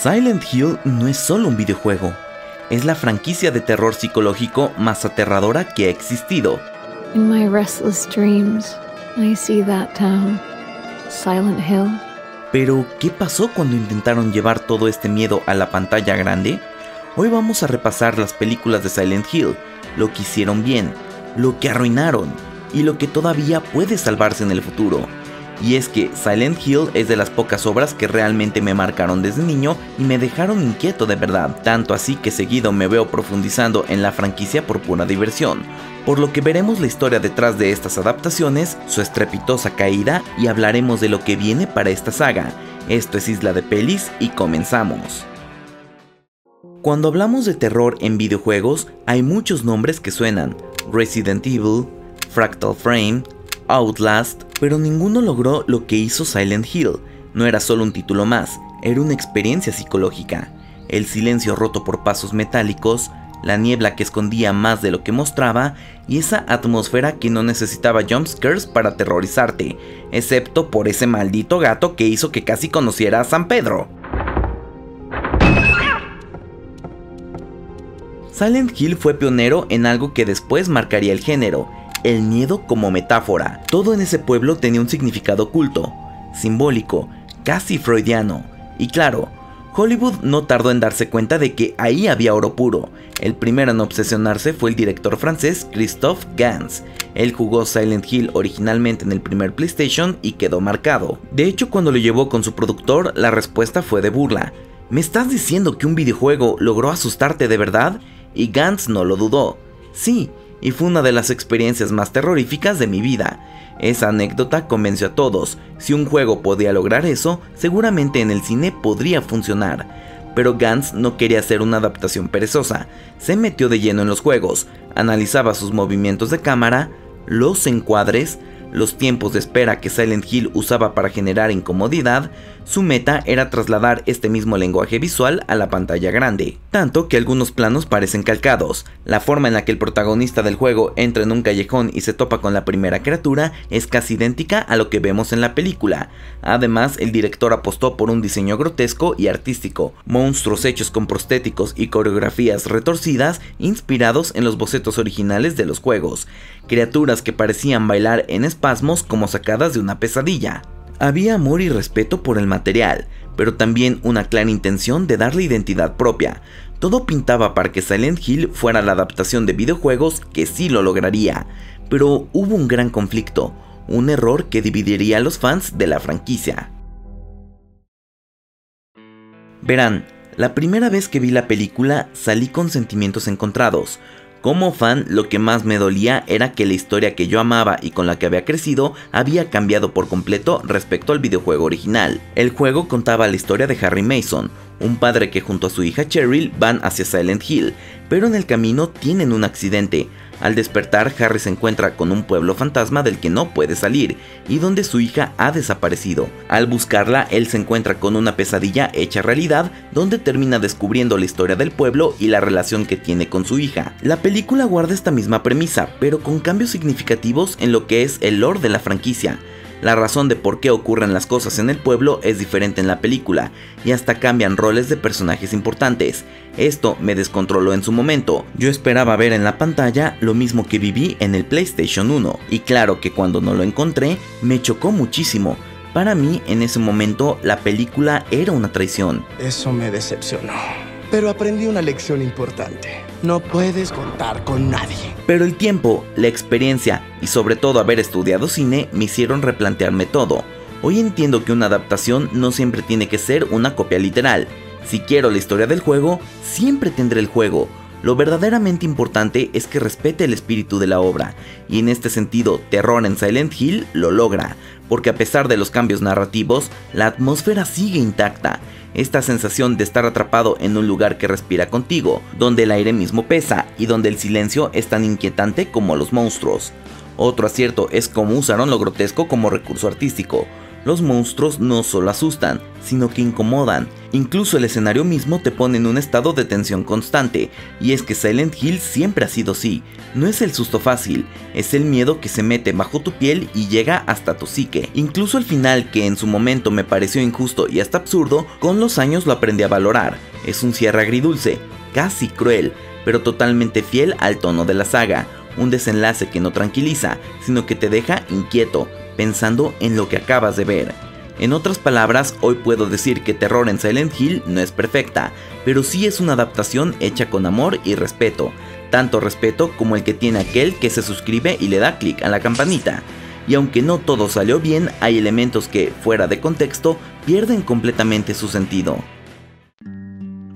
Silent Hill no es solo un videojuego, es la franquicia de terror psicológico más aterradora que ha existido. In my restless dreams, I see that town, Silent Hill. Pero, ¿qué pasó cuando intentaron llevar todo este miedo a la pantalla grande? Hoy vamos a repasar las películas de Silent Hill, lo que hicieron bien, lo que arruinaron y lo que todavía puede salvarse en el futuro. Y es que Silent Hill es de las pocas obras que realmente me marcaron desde niño y me dejaron inquieto de verdad, tanto así que seguido me veo profundizando en la franquicia por pura diversión, por lo que veremos la historia detrás de estas adaptaciones, su estrepitosa caída y hablaremos de lo que viene para esta saga. Esto es Isla de Pelis y comenzamos. Cuando hablamos de terror en videojuegos, hay muchos nombres que suenan: Resident Evil, Fractal Frame, Outlast, pero ninguno logró lo que hizo Silent Hill. No era solo un título más, era una experiencia psicológica. El silencio roto por pasos metálicos, la niebla que escondía más de lo que mostraba, y esa atmósfera que no necesitaba jumpscares para aterrorizarte, excepto por ese maldito gato que hizo que casi conociera a San Pedro. Silent Hill fue pionero en algo que después marcaría el género: el miedo como metáfora. Todo en ese pueblo tenía un significado oculto, simbólico, casi freudiano. Y claro, Hollywood no tardó en darse cuenta de que ahí había oro puro. El primero en obsesionarse fue el director francés Christophe Gans. Él jugó Silent Hill originalmente en el primer PlayStation y quedó marcado. De hecho, cuando lo llevó con su productor, la respuesta fue de burla: ¿me estás diciendo que un videojuego logró asustarte de verdad? Y Gans no lo dudó. Sí, y fue una de las experiencias más terroríficas de mi vida. Esa anécdota convenció a todos: si un juego podía lograr eso, seguramente en el cine podría funcionar. Pero Gans no quería hacer una adaptación perezosa. Se metió de lleno en los juegos, analizaba sus movimientos de cámara, los encuadres, los tiempos de espera que Silent Hill usaba para generar incomodidad. Su meta era trasladar este mismo lenguaje visual a la pantalla grande, tanto que algunos planos parecen calcados. La forma en la que el protagonista del juego entra en un callejón y se topa con la primera criatura es casi idéntica a lo que vemos en la película. Además, el director apostó por un diseño grotesco y artístico, monstruos hechos con prostéticos y coreografías retorcidas inspirados en los bocetos originales de los juegos, criaturas que parecían bailar en espasmos como sacadas de una pesadilla. Había amor y respeto por el material, pero también una clara intención de darle identidad propia. Todo pintaba para que Silent Hill fuera la adaptación de videojuegos que sí lo lograría, pero hubo un gran conflicto, un error que dividiría a los fans de la franquicia. Verán, la primera vez que vi la película salí con sentimientos encontrados. Como fan, lo que más me dolía era que la historia que yo amaba y con la que había crecido había cambiado por completo respecto al videojuego original. El juego contaba la historia de Harry Mason, un padre que junto a su hija Cheryl van hacia Silent Hill, pero en el camino tienen un accidente. Al despertar, Harry se encuentra con un pueblo fantasma del que no puede salir y donde su hija ha desaparecido. Al buscarla, él se encuentra con una pesadilla hecha realidad, donde termina descubriendo la historia del pueblo y la relación que tiene con su hija. La película guarda esta misma premisa, pero con cambios significativos en lo que es el lore de la franquicia. La razón de por qué ocurren las cosas en el pueblo es diferente en la película, y hasta cambian roles de personajes importantes. Esto me descontroló en su momento. Yo esperaba ver en la pantalla lo mismo que viví en el PlayStation 1, y claro que cuando no lo encontré, me chocó muchísimo. Para mí, en ese momento, la película era una traición. Eso me decepcionó, pero aprendí una lección importante: no puedes contar con nadie. Pero el tiempo, la experiencia y sobre todo haber estudiado cine me hicieron replantearme todo. Hoy entiendo que una adaptación no siempre tiene que ser una copia literal. Si quiero la historia del juego, siempre tendré el juego. Lo verdaderamente importante es que respete el espíritu de la obra, y en este sentido, Terror en Silent Hill lo logra, porque a pesar de los cambios narrativos, la atmósfera sigue intacta. Esta sensación de estar atrapado en un lugar que respira contigo, donde el aire mismo pesa y donde el silencio es tan inquietante como los monstruos. Otro acierto es cómo usaron lo grotesco como recurso artístico. Los monstruos no solo asustan, sino que incomodan. Incluso el escenario mismo te pone en un estado de tensión constante, y es que Silent Hill siempre ha sido así. No es el susto fácil, es el miedo que se mete bajo tu piel y llega hasta tu psique. Incluso el final, que en su momento me pareció injusto y hasta absurdo, con los años lo aprendí a valorar. Es un cierre agridulce, casi cruel, pero totalmente fiel al tono de la saga. Un desenlace que no tranquiliza, sino que te deja inquieto, pensando en lo que acabas de ver. En otras palabras, hoy puedo decir que Terror en Silent Hill no es perfecta, pero sí es una adaptación hecha con amor y respeto, tanto respeto como el que tiene aquel que se suscribe y le da clic a la campanita. Y aunque no todo salió bien, hay elementos que, fuera de contexto, pierden completamente su sentido.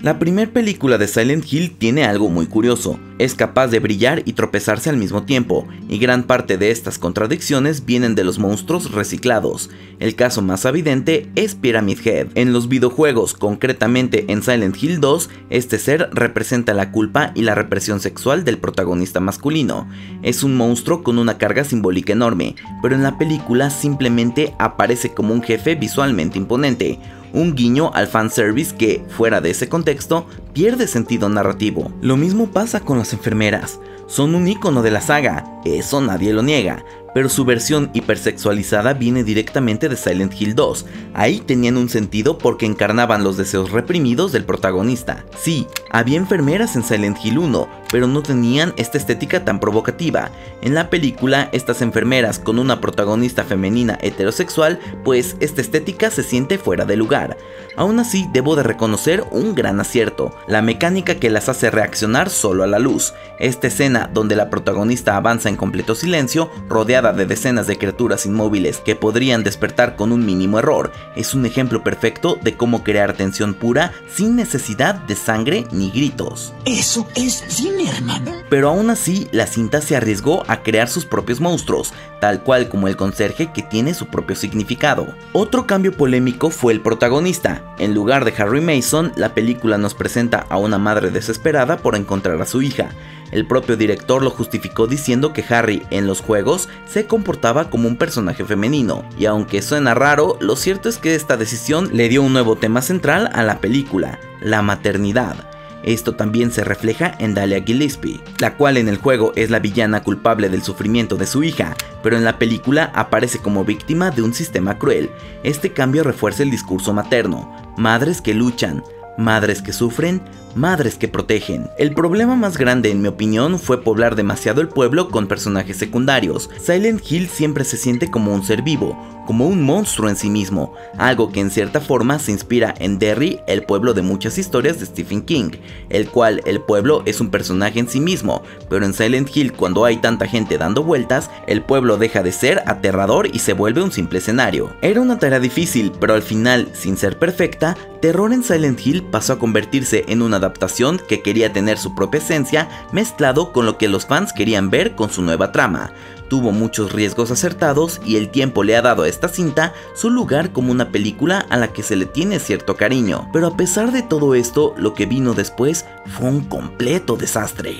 La primera película de Silent Hill tiene algo muy curioso, es capaz de brillar y tropezarse al mismo tiempo, y gran parte de estas contradicciones vienen de los monstruos reciclados. El caso más evidente es Pyramid Head. En los videojuegos, concretamente en Silent Hill 2, este ser representa la culpa y la represión sexual del protagonista masculino. Es un monstruo con una carga simbólica enorme, pero en la película simplemente aparece como un jefe visualmente imponente. Un guiño al fanservice que, fuera de ese contexto, pierde sentido narrativo. Lo mismo pasa con las enfermeras. Son un icono de la saga, eso nadie lo niega, pero su versión hipersexualizada viene directamente de Silent Hill 2. Ahí tenían un sentido porque encarnaban los deseos reprimidos del protagonista. Sí, había enfermeras en Silent Hill 1, pero no tenían esta estética tan provocativa. En la película, estas enfermeras con una protagonista femenina heterosexual, pues esta estética se siente fuera de lugar. Aún así, debo de reconocer un gran acierto, la mecánica que las hace reaccionar solo a la luz. Esta escena donde la protagonista avanza en completo silencio, rodeada de decenas de criaturas inmóviles que podrían despertar con un mínimo error, es un ejemplo perfecto de cómo crear tensión pura sin necesidad de sangre ni gritos. Eso es cine, hermano. Pero aún así, la cinta se arriesgó a crear sus propios monstruos, tal cual como el conserje que tiene su propio significado. Otro cambio polémico fue el protagonista. En lugar de Harry Mason, la película nos presenta a una madre desesperada por encontrar a su hija. El propio director lo justificó diciendo que Harry en los juegos se comportaba como un personaje femenino, y aunque suena raro, lo cierto es que esta decisión le dio un nuevo tema central a la película, la maternidad. Esto también se refleja en Dahlia Gillespie, la cual en el juego es la villana culpable del sufrimiento de su hija, pero en la película aparece como víctima de un sistema cruel. Este cambio refuerza el discurso materno, madres que luchan, madres que sufren, madres que protegen. El problema más grande, en mi opinión, fue poblar demasiado el pueblo con personajes secundarios. Silent Hill siempre se siente como un ser vivo, como un monstruo en sí mismo, algo que en cierta forma se inspira en Derry, el pueblo de muchas historias de Stephen King, el cual el pueblo es un personaje en sí mismo, pero en Silent Hill, cuando hay tanta gente dando vueltas, el pueblo deja de ser aterrador y se vuelve un simple escenario. Era una tarea difícil, pero al final, sin ser perfecta, Terror en Silent Hill pasó a convertirse en una adaptación que quería tener su propia esencia, mezclado con lo que los fans querían ver con su nueva trama. Tuvo muchos riesgos acertados y el tiempo le ha dado a esta cinta su lugar como una película a la que se le tiene cierto cariño. Pero a pesar de todo esto, lo que vino después fue un completo desastre.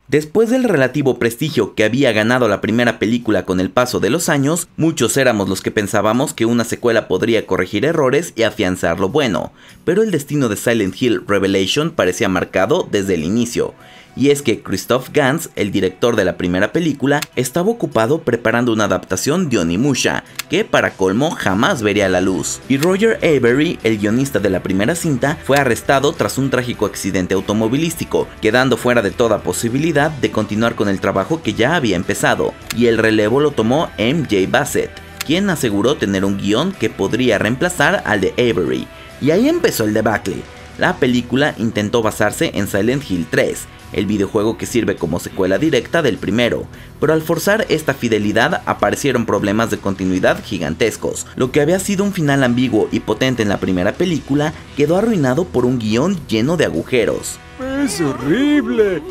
Después del relativo prestigio que había ganado la primera película con el paso de los años, muchos éramos los que pensábamos que una secuela podría corregir errores y afianzar lo bueno, pero el destino de Silent Hill Revelation parecía marcado desde el inicio. Y es que Christoph Gans, el director de la primera película, estaba ocupado preparando una adaptación de Onimusha, que para colmo jamás vería la luz. Y Roger Avery, el guionista de la primera cinta, fue arrestado tras un trágico accidente automovilístico, quedando fuera de toda posibilidad de continuar con el trabajo que ya había empezado, y el relevo lo tomó MJ Bassett, quien aseguró tener un guión que podría reemplazar al de Avery. Y ahí empezó el debacle. La película intentó basarse en Silent Hill 3, el videojuego que sirve como secuela directa del primero, pero al forzar esta fidelidad aparecieron problemas de continuidad gigantescos. Lo que había sido un final ambiguo y potente en la primera película quedó arruinado por un guión lleno de agujeros. ¡Es horrible!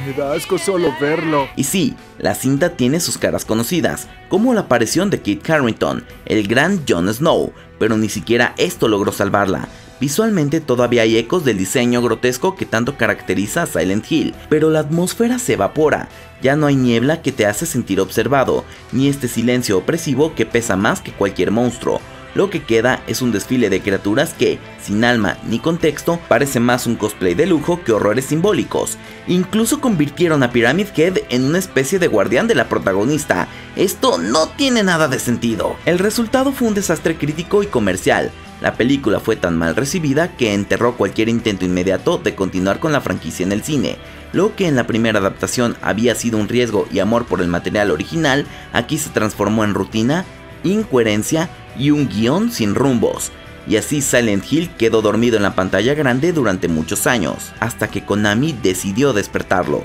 Me da asco solo verlo. Y sí, la cinta tiene sus caras conocidas, como la aparición de Kit Harington, el gran Jon Snow, pero ni siquiera esto logró salvarla. Visualmente todavía hay ecos del diseño grotesco que tanto caracteriza a Silent Hill, pero la atmósfera se evapora. Ya no hay niebla que te hace sentir observado, ni este silencio opresivo que pesa más que cualquier monstruo. Lo que queda es un desfile de criaturas que, sin alma ni contexto, parece más un cosplay de lujo que horrores simbólicos. Incluso convirtieron a Pyramid Head en una especie de guardián de la protagonista. Esto no tiene nada de sentido. El resultado fue un desastre crítico y comercial. La película fue tan mal recibida que enterró cualquier intento inmediato de continuar con la franquicia en el cine. Lo que en la primera adaptación había sido un riesgo y amor por el material original, aquí se transformó en rutina, incoherencia y un guión sin rumbos. Y así Silent Hill quedó dormido en la pantalla grande durante muchos años, hasta que Konami decidió despertarlo.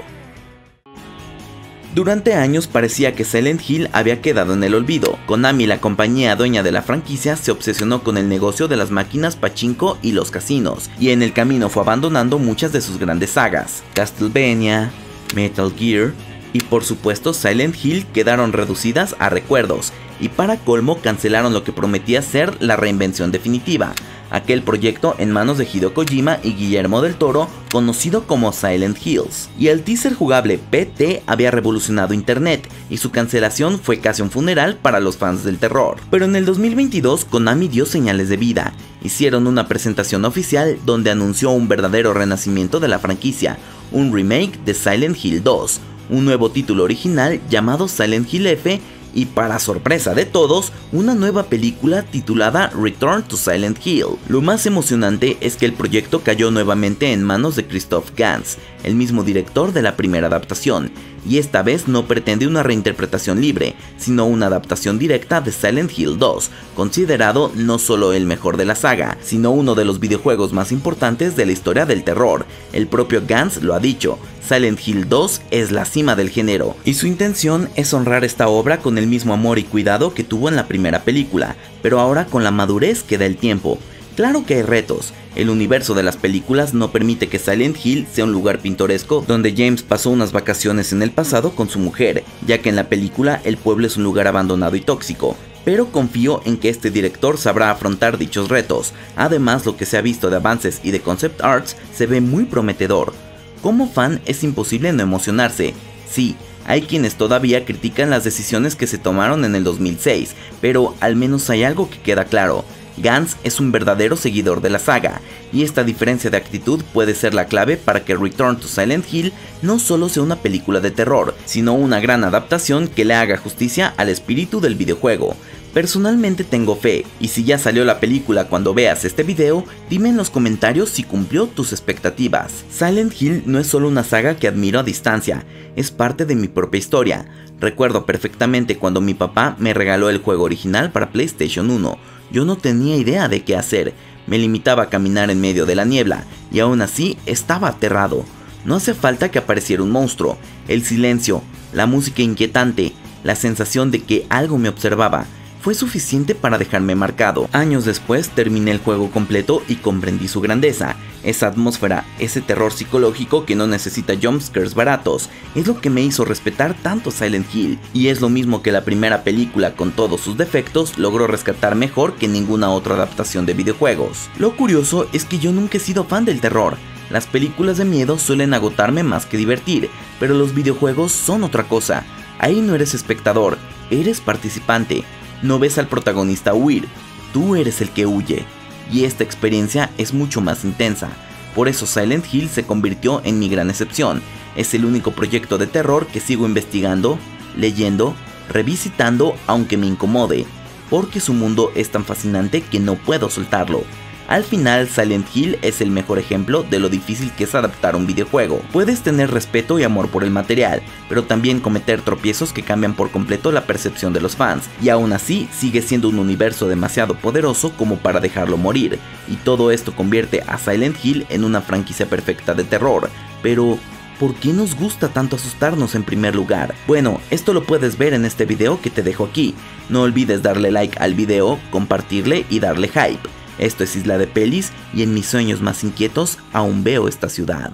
Durante años parecía que Silent Hill había quedado en el olvido. Konami, la compañía dueña de la franquicia, se obsesionó con el negocio de las máquinas pachinko y los casinos, y en el camino fue abandonando muchas de sus grandes sagas. Castlevania, Metal Gear y por supuesto Silent Hill quedaron reducidas a recuerdos, y para colmo cancelaron lo que prometía ser la reinvención definitiva, aquel proyecto en manos de Hideo Kojima y Guillermo del Toro, conocido como Silent Hills. Y el teaser jugable PT había revolucionado internet, y su cancelación fue casi un funeral para los fans del terror. Pero en el 2022 Konami dio señales de vida. Hicieron una presentación oficial donde anunció un verdadero renacimiento de la franquicia, un remake de Silent Hill 2, un nuevo título original llamado Silent Hill F, y para sorpresa de todos, una nueva película titulada Return to Silent Hill. Lo más emocionante es que el proyecto cayó nuevamente en manos de Christoph Gans, el mismo director de la primera adaptación, y esta vez no pretende una reinterpretación libre, sino una adaptación directa de Silent Hill 2, considerado no solo el mejor de la saga, sino uno de los videojuegos más importantes de la historia del terror. El propio Gans lo ha dicho, Silent Hill 2 es la cima del género, y su intención es honrar esta obra con el mismo amor y cuidado que tuvo en la primera película, pero ahora con la madurez que da el tiempo. Claro que hay retos. El universo de las películas no permite que Silent Hill sea un lugar pintoresco donde James pasó unas vacaciones en el pasado con su mujer, ya que en la película el pueblo es un lugar abandonado y tóxico. Pero confío en que este director sabrá afrontar dichos retos. Además, lo que se ha visto de avances y de concept arts se ve muy prometedor. Como fan es imposible no emocionarse. Sí, hay quienes todavía critican las decisiones que se tomaron en el 2006, pero al menos hay algo que queda claro. Gans es un verdadero seguidor de la saga, y esta diferencia de actitud puede ser la clave para que Return to Silent Hill no solo sea una película de terror, sino una gran adaptación que le haga justicia al espíritu del videojuego. Personalmente tengo fe, y si ya salió la película cuando veas este video, dime en los comentarios si cumplió tus expectativas. Silent Hill no es solo una saga que admiro a distancia, es parte de mi propia historia. Recuerdo perfectamente cuando mi papá me regaló el juego original para PlayStation 1. Yo no tenía idea de qué hacer, me limitaba a caminar en medio de la niebla, y aún así estaba aterrado. No hace falta que apareciera un monstruo, el silencio, la música inquietante, la sensación de que algo me observaba, fue suficiente para dejarme marcado. Años después terminé el juego completo y comprendí su grandeza. Esa atmósfera, ese terror psicológico que no necesita jumpscares baratos, es lo que me hizo respetar tanto Silent Hill, y es lo mismo que la primera película con todos sus defectos logró rescatar mejor que ninguna otra adaptación de videojuegos. Lo curioso es que yo nunca he sido fan del terror. Las películas de miedo suelen agotarme más que divertir, pero los videojuegos son otra cosa. Ahí no eres espectador, eres participante. No ves al protagonista huir, tú eres el que huye, y esta experiencia es mucho más intensa. Por eso Silent Hill se convirtió en mi gran excepción. Es el único proyecto de terror que sigo investigando, leyendo, revisitando aunque me incomode, porque su mundo es tan fascinante que no puedo soltarlo. Al final, Silent Hill es el mejor ejemplo de lo difícil que es adaptar un videojuego. Puedes tener respeto y amor por el material, pero también cometer tropiezos que cambian por completo la percepción de los fans, y aún así sigue siendo un universo demasiado poderoso como para dejarlo morir, y todo esto convierte a Silent Hill en una franquicia perfecta de terror. Pero ¿por qué nos gusta tanto asustarnos en primer lugar? Bueno, esto lo puedes ver en este video que te dejo aquí. No olvides darle like al video, compartirle y darle hype. Esto es Isla de Pelis, y en mis sueños más inquietos aún veo esta ciudad.